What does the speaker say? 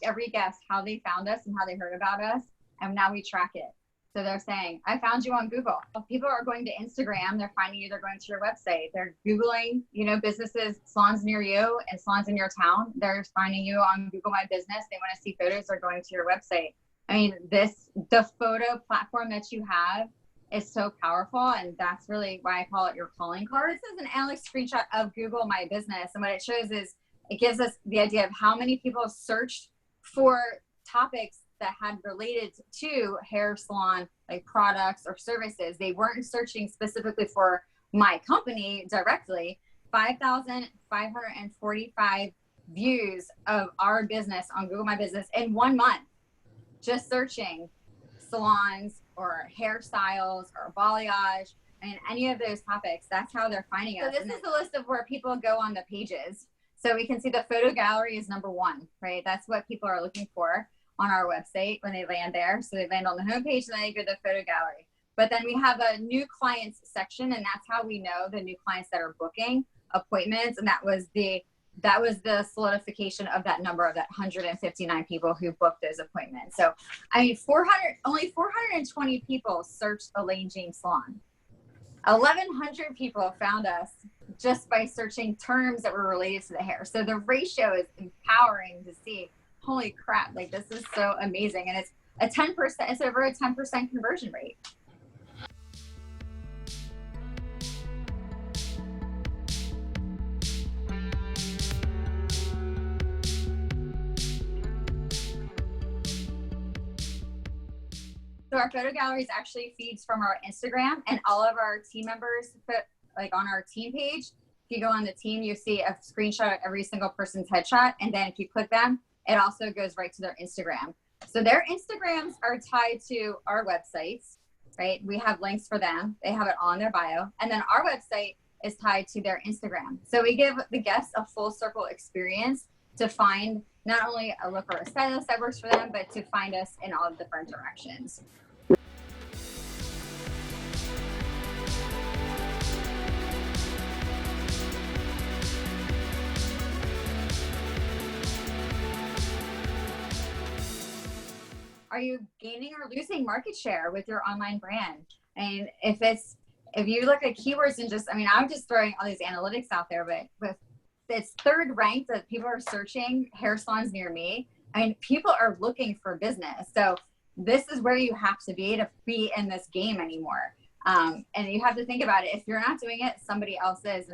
every guest how they found us and how they heard about us. And now we track it. So they're saying, I found you on Google. People are going to Instagram. They're finding you. They're going to your website. They're Googling, businesses, salons near you and salons in your town. They're finding you on Google My Business. They want to see photos. They're going to your website. I mean, the photo platform that you have is so powerful. And that's really why I call it your calling card. This is an analytics screenshot of Google My Business. And what it shows is it gives us the idea of how many people searched for topics that had related to hair salon, like products or services. They weren't searching specifically for my company directly. 5,545 views of our business on Google My Business in 1 month, just searching salons or hairstyles or balayage and any of those topics. That's how they're finding us. So this is the list of where people go on the pages. So we can see the photo gallery is number 1, right? That's what people are looking for on our website when they land there. So they land on the homepage and then they go to the photo gallery. But then we have a new clients section, and that's how we know the new clients that are booking appointments. And that was the solidification of that number of that 159 people who booked those appointments. So I mean, only 420 people searched Elaine James Salon. 1,100 people found us just by searching terms that were related to the hair. So the ratio is empowering to see, holy crap, like this is so amazing. And it's it's over a 10% conversion rate. So our photo galleries actually feeds from our Instagram, and all of our team members put like on our team page. If you go on the team, you see a screenshot of every single person's headshot. And then if you click them, it also goes right to their Instagram. So their Instagrams are tied to our websites, right? We have links for them. They have it on their bio. And then our website is tied to their Instagram. So we give the guests a full circle experience to find not only a look or a stylist that works for them, but to find us in all different directions. Are you gaining or losing market share with your online brand? And if you look at keywords and I'm just throwing all these analytics out there, but it's third ranked that people are searching hair salons near me. I mean, people are looking for business. So this is where you have to be in this game anymore. And you have to think about it. If you're not doing it, somebody else is.